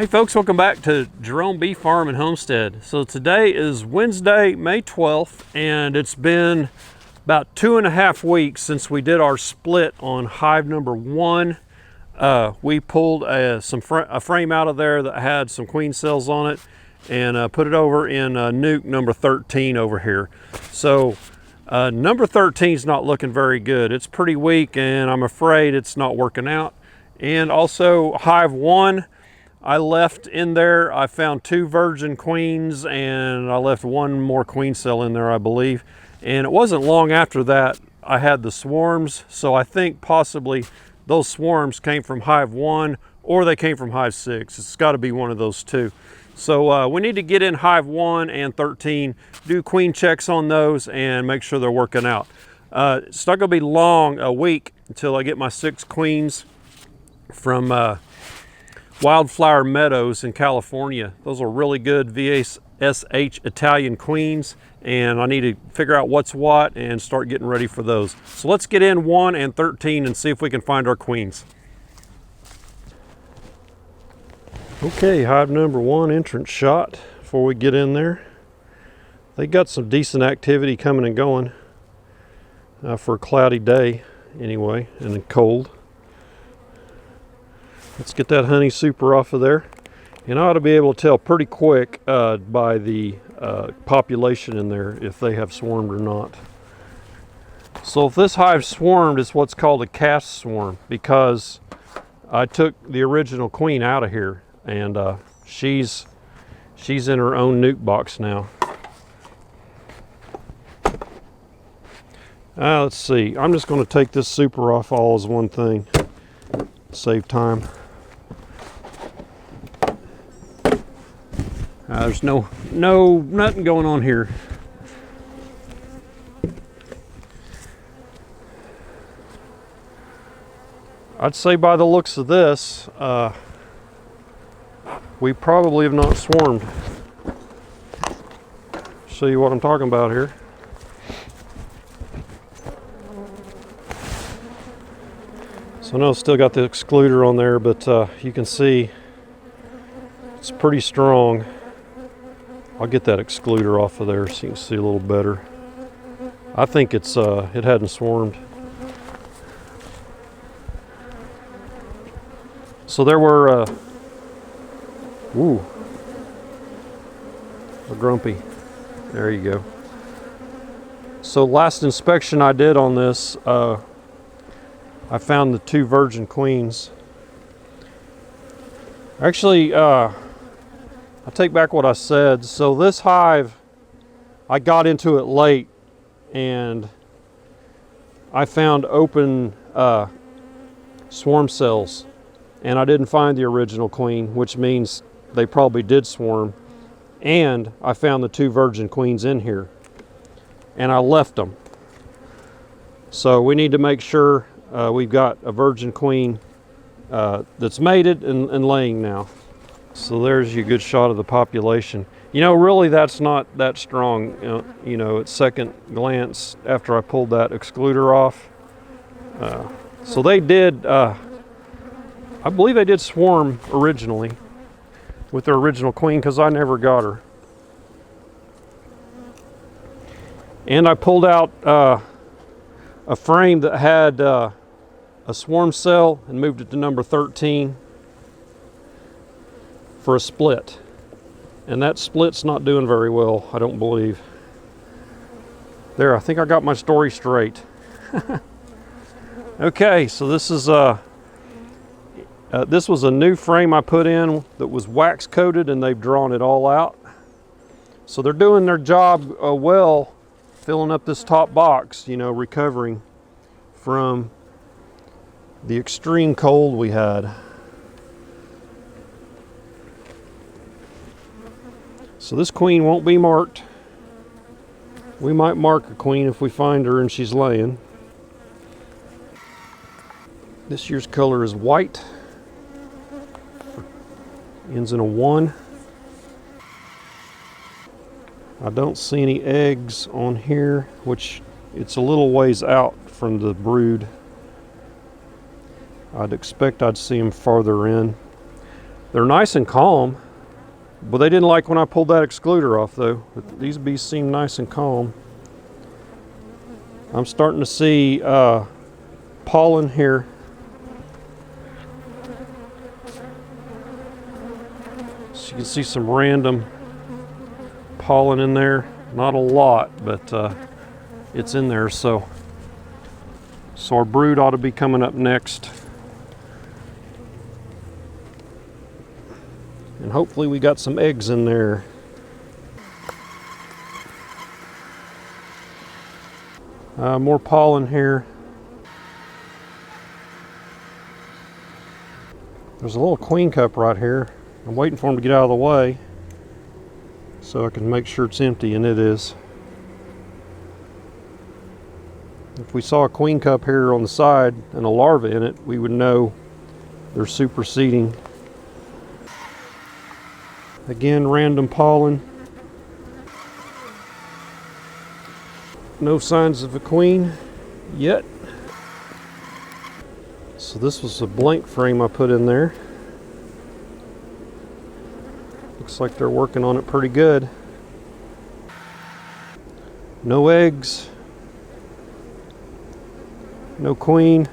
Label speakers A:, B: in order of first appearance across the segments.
A: Hey folks, welcome back to Jerome Bee Farm and Homestead. So today is Wednesday, May 12th, and it's been about 2.5 weeks since we did our split on hive number 1. We pulled a frame out of there that had some queen cells on it and put it over in nuke number 13 over here. So number 13 is not looking very good. It's pretty weak, and I'm afraid it's not working out. And also hive 1, I left in there, I found 2 virgin queens, and I left 1 more queen cell in there, I believe. And it wasn't long after that I had the swarms, so I think possibly those swarms came from hive 1 or they came from hive 6. It's got to be one of those two. So we need to get in hive 1 and 13, do queen checks on those and make sure they're working out. It's not going to be long, a week, until I get my 6 queens from Wildflower Meadows in California. Those are really good VSH Italian queens, and I need to figure out what's what and start getting ready for those. So let's get in 1 and 13 and see if we can find our queens. Okay, hive number 1 entrance shot before we get in there. They got some decent activity coming and going for a cloudy day anyway, and cold. Let's get that honey super off of there. And I ought to be able to tell pretty quick by the population in there if they have swarmed or not. So if this hive swarmed, it's what's called a cast swarm, because I took the original queen out of here, and she's in her own nuke box now. Let's see. I'm just going to take this super off all as one thing. Save time. There's nothing going on here. I'd say by the looks of this, we probably have not swarmed. Show you what I'm talking about here. So I know it's still got the excluder on there, but you can see it's pretty strong. I'll get that excluder off of there so you can see a little better. I think it's it hadn't swarmed. So there were ooh, a grumpy. There you go. So last inspection I did on this, I found the 2 virgin queens. Actually, I take back what I said. So this hive, I got into it late, and I found open swarm cells, and I didn't find the original queen, which means they probably did swarm. And I found the 2 virgin queens in here, and I left them. So we need to make sure we've got a virgin queen that's mated and laying now. So there's your good shot of the population. You know, really that's not that strong, you know, at second glance after I pulled that excluder off. So they did, I believe they did swarm originally with their original queen, because I never got her. And I pulled out a frame that had a swarm cell and moved it to number 13 for a split. And that split's not doing very well, I don't believe. There, I think I got my story straight. Okay, so this is this was a new frame I put in that was wax coated, and they've drawn it all out. So they're doing their job well, filling up this top box, you know, recovering from the extreme cold we had. So this queen won't be marked. We might mark a queen if we find her and she's laying. This year's color is white. Ends in a 1. I don't see any eggs on here, which it's a little ways out from the brood. I'd expect I'd see them farther in. They're nice and calm. Well, they didn't like when I pulled that excluder off though. But these bees seem nice and calm. I'm starting to see pollen here. So you can see some random pollen in there. Not a lot, but it's in there. So our brood ought to be coming up next. And hopefully we got some eggs in there. More pollen here. There's a little queen cup right here. I'm waiting for him to get out of the way so I can make sure it's empty, and it is. If we saw a queen cup here on the side and a larva in it, we would know they're superseding. Again, random pollen. No signs of a queen yet. So this was a blank frame I put in there. Looks like they're working on it pretty good. No eggs. No queen.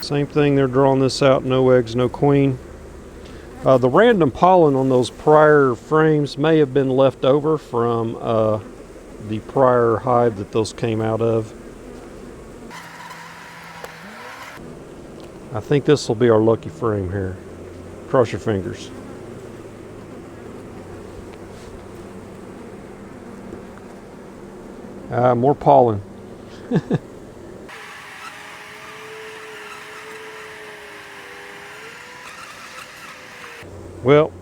A: Same thing, they're drawing this out. No eggs, no queen. The random pollen on those prior frames may have been left over from the prior hive that those came out of. I think this will be our lucky frame here. Cross your fingers. More pollen. Well,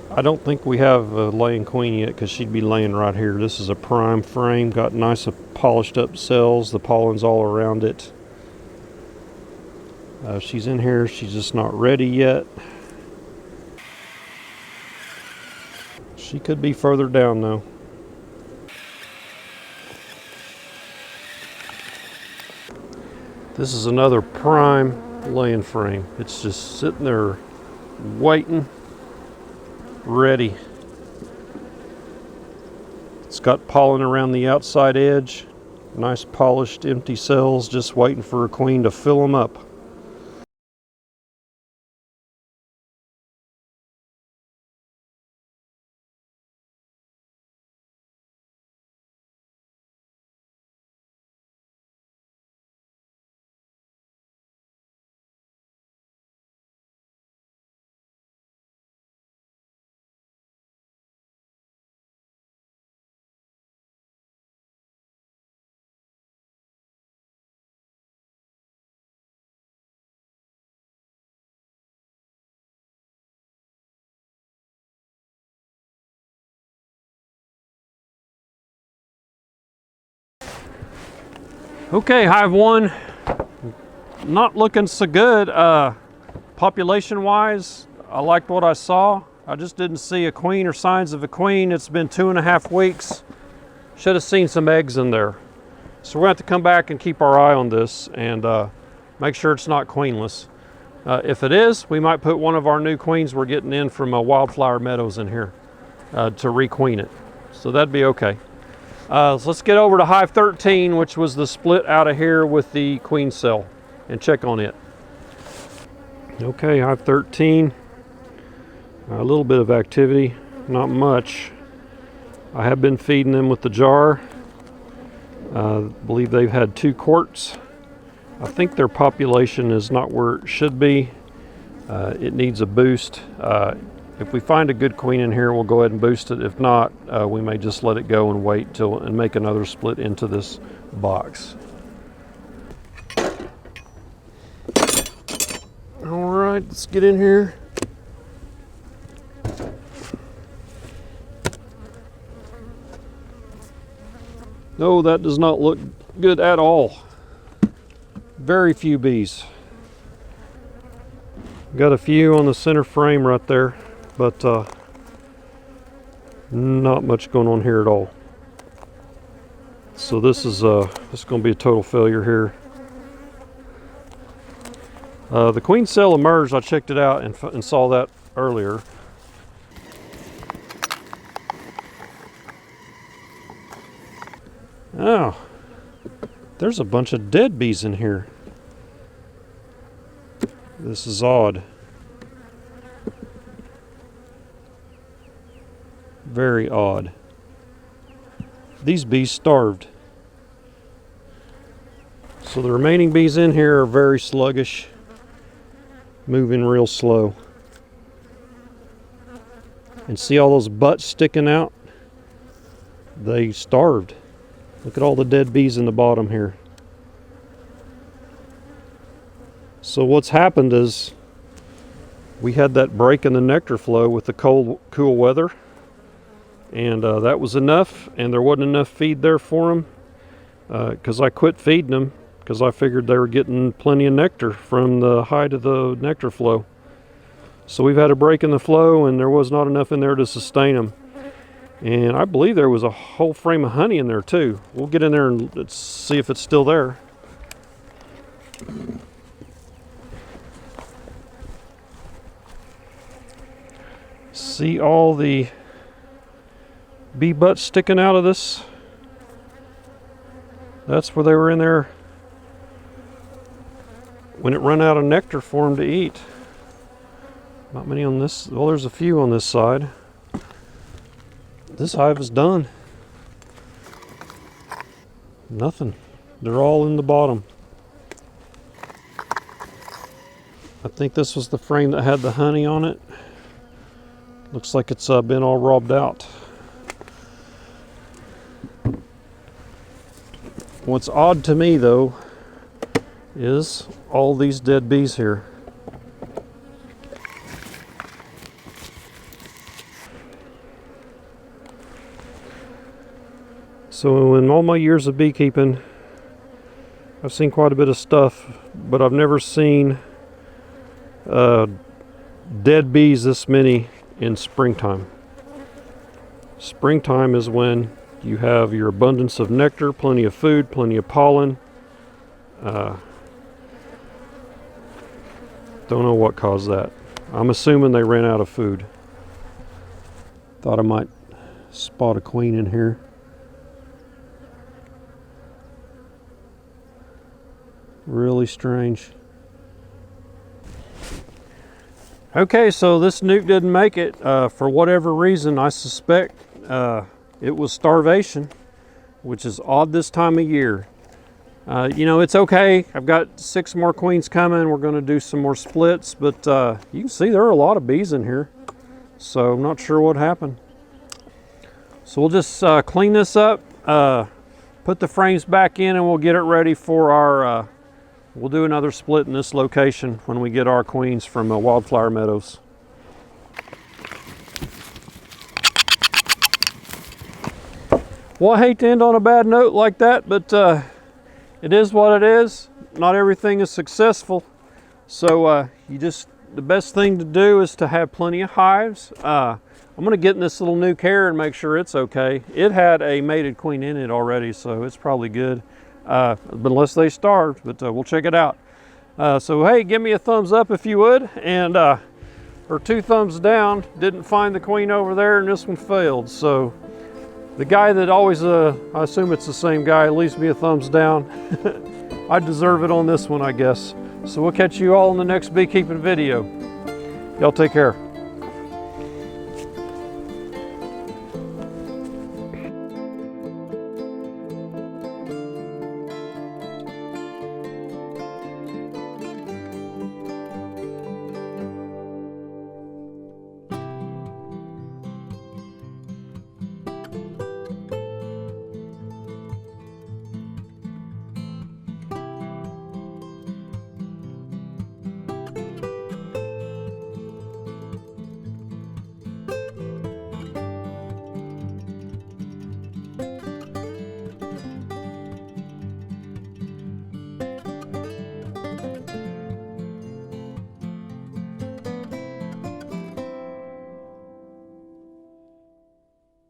A: I don't think we have a laying queen yet because she'd be laying right here. This is a prime frame, got nice polished up cells, the pollen's all around it. She's in here, she's just not ready yet. She could be further down though. This is another prime laying frame. It's just sitting there waiting, ready. It's got pollen around the outside edge, nice polished empty cells, just waiting for a queen to fill them up. Okay, Hive 1, not looking so good. Population wise, I liked what I saw. I just didn't see a queen or signs of a queen. It's been 2.5 weeks. Should have seen some eggs in there. So we're going to have to come back and keep our eye on this and make sure it's not queenless. If it is, we might put one of our new queens we're getting in from Wildflower Meadows in here to requeen it. So that'd be okay. So let's get over to Hive 13, which was the split out of here with the queen cell, and check on it. Okay, Hive 13, a little bit of activity, not much. I have been feeding them with the jar. I believe they've had 2 quarts. I think their population is not where it should be. It needs a boost. If we find a good queen in here, we'll go ahead and boost it. If not, we may just let it go and wait till and make another split into this box. All right, let's get in here. No, that does not look good at all. Very few bees. Got a few on the center frame right there, but not much going on here at all. So this is going to be a total failure here. The queen cell emerged. I checked it out and saw that earlier. Oh, there's a bunch of dead bees in here. This is odd. Very odd. These bees starved. So the remaining bees in here are very sluggish, moving real slow. And see all those butts sticking out? They starved. Look at all the dead bees in the bottom here. So what's happened is we had that break in the nectar flow with the cool weather, and that was enough, and there wasn't enough feed there for them because I quit feeding them because I figured they were getting plenty of nectar from the height of the nectar flow. So we've had a break in the flow, and there was not enough in there to sustain them. And I believe there was a whole frame of honey in there too. We'll get in there and let's see if it's still there. See all the bee butts sticking out of this? That's where they were in there when it ran out of nectar for them to eat. Not many on this. Well, there's a few on this side. This hive is done. Nothing. They're all in the bottom. I think this was the frame that had the honey on it. Looks like it's been all robbed out. What's odd to me though is all these dead bees here. So in all my years of beekeeping, I've seen quite a bit of stuff, but I've never seen dead bees this many in springtime. Springtime is when you have your abundance of nectar, plenty of food, plenty of pollen. Don't know what caused that. I'm assuming they ran out of food. Thought I might spot a queen in here. Really strange. Okay, so this nuke didn't make it for whatever reason. I suspect it was starvation, which is odd this time of year. You know, it's okay. I've got 6 more queens coming. We're going to do some more splits, but you can see there are a lot of bees in here. So I'm not sure what happened. So we'll just clean this up, put the frames back in, and we'll get it ready for our we'll do another split in this location when we get our queens from Wildflower Meadows. Well, I hate to end on a bad note like that, but it is what it is. Not everything is successful. So the best thing to do is to have plenty of hives. I'm gonna get in this little nuke here and make sure it's okay. It had a mated queen in it already, so it's probably good. Unless they starved, but we'll check it out. So hey, give me a thumbs up if you would, and or 2 thumbs down. Didn't find the queen over there, and this one failed. So the guy that always, I assume it's the same guy, leaves me a thumbs down. I deserve it on this one, I guess. So we'll catch you all in the next beekeeping video. Y'all take care.